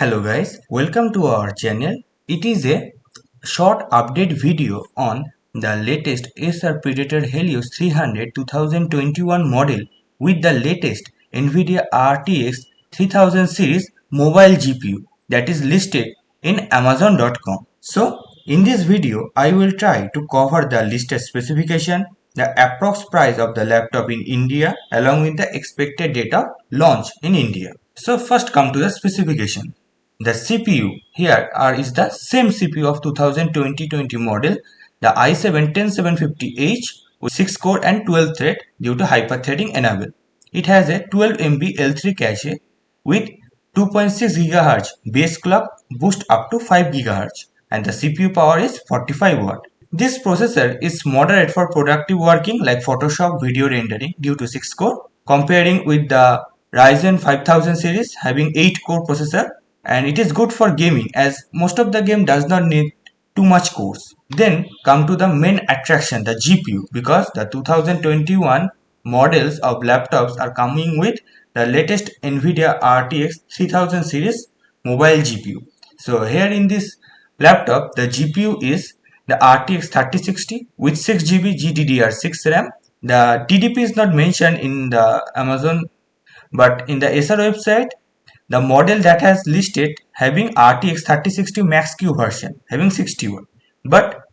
Hello guys, welcome to our channel. It is a short update video on the latest Acer Predator Helios 300 2021 model with the latest NVIDIA RTX 3000 series mobile GPU that is listed in Amazon.com. So in this video, I will try to cover the listed specification, the approx price of the laptop in India along with the expected date of launch in India. So first come to the specification. The CPU here is the same CPU of 2020 model, the i7-10750H with 6 core and 12 thread due to hyper-threading enable. It has a 12 MB L3 cache with 2.6 GHz base clock boost up to 5 GHz and the CPU power is 45 watt. This processor is moderate for productive working like Photoshop video rendering due to 6 core, comparing with the Ryzen 5000 series having 8 core processor, and it is good for gaming as most of the game does not need too much cores. Then come to the main attraction, the GPU, because the 2021 models of laptops are coming with the latest NVIDIA RTX 3000 series mobile GPU. So here in this laptop the GPU is the RTX 3060 with 6GB GDDR6 RAM. The TDP is not mentioned in the Amazon, but in the Acer website the model that has listed having RTX 3060 Max Q version having 60 watt, but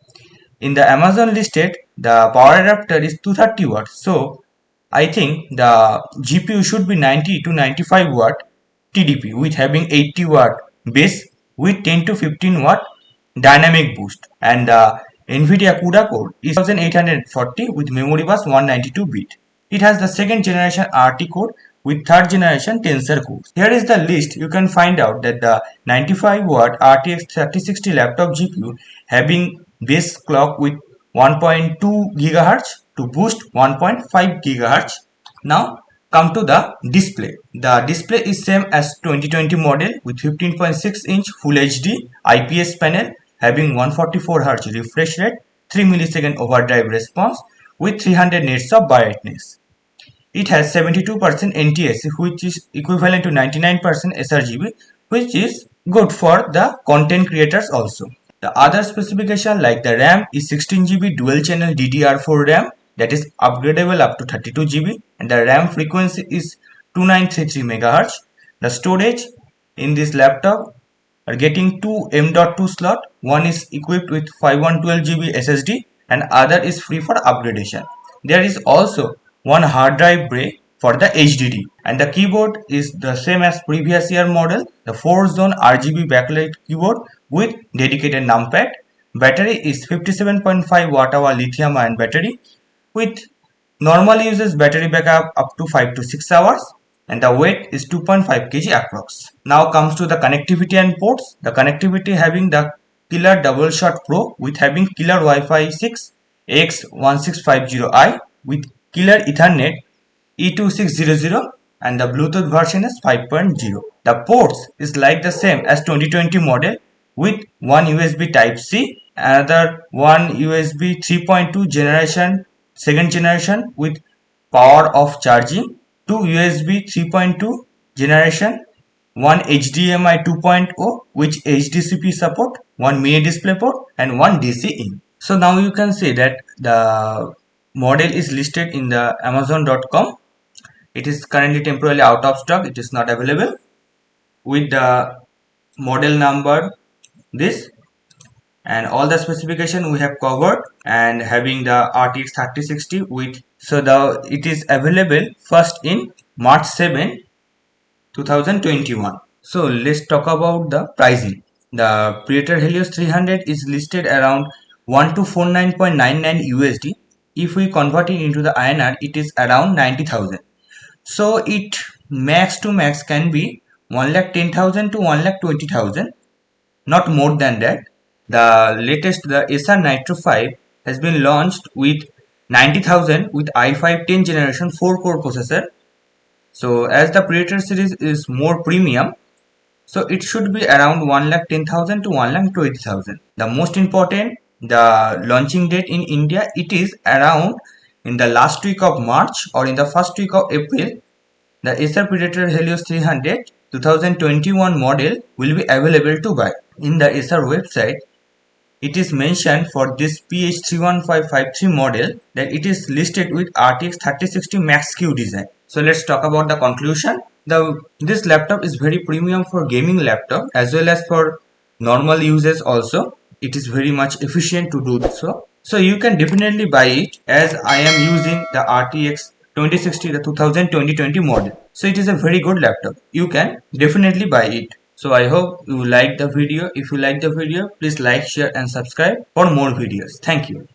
in the Amazon listed the power adapter is 230 watt. So I think the GPU should be 90 to 95 watt TDP with having 80 watt base with 10 to 15 watt dynamic boost, and the NVIDIA CUDA core is 1840 with memory bus 192 bit. It has the second generation RT core with third generation Tensor cores. Here is the list. You can find out that the 95 watt RTX 3060 laptop GPU having base clock with 1.2 GHz to boost 1.5 GHz. Now come to the display. The display is same as 2020 model with 15.6 inch Full HD IPS panel having 144 Hz refresh rate, 3 millisecond overdrive response with 300 nits of brightness. It has 72% NTSC, which is equivalent to 99% sRGB, which is good for the content creators also. The other specification like the RAM is 16GB dual channel DDR4 RAM that is upgradable up to 32GB, and the RAM frequency is 2933 MHz. The storage in this laptop are getting two M.2 slot. One is equipped with 5112GB SSD and other is free for upgradation. There is also one hard drive tray for the HDD, and the keyboard is the same as previous year model, the 4-zone RGB backlight keyboard with dedicated numpad. Battery is 57.5 watt-hour lithium ion battery with normal users battery backup up to 5 to 6 hours, and the weight is 2.5 kg approx. Now comes to the connectivity and ports. The connectivity having the Killer Double Shot Pro with having Killer Wi-Fi 6 X1650i with Killer Ethernet E2600, and the Bluetooth version is 5.0. The ports is like the same as 2020 model with one USB Type-C, another one USB 3.2 generation, second generation with power of charging, two USB 3.2 generation, one HDMI 2.0 which HDCP support, one mini display port and one DC in. So now you can see that the model is listed in the Amazon.com. It is currently temporarily out of stock. It is not available with the model number this, and all the specification we have covered, and having the RTX 3060 with, so it is available first in March 7 2021. So let's talk about the pricing. The Predator Helios 300 is listed around 1249.99 USD. If we convert it into the INR, it is around 90,000. So it max to max can be 1,10,000 to 1,20,000, not more than that. The latest, the Acer Nitro 5 has been launched with 90,000 with i5 10th generation 4 core processor. So as the Predator series is more premium, so it should be around 1,10,000 to 1,20,000. The most important, the launching date in India, it is around in the last week of March or in the first week of April. The Acer Predator Helios 300 2021 model will be available to buy. In the Acer website, it is mentioned for this PH31553 model that it is listed with RTX 3060 Max-Q design. So let's talk about the conclusion. This laptop is very premium for gaming laptop as well as for normal uses also. It is very much efficient to do so. So you can definitely buy it, as I am using the RTX 2060, the 2020 model. So it is a very good laptop. You can definitely buy it. So I hope you like the video. If you like the video, please like, share and subscribe for more videos. Thank you.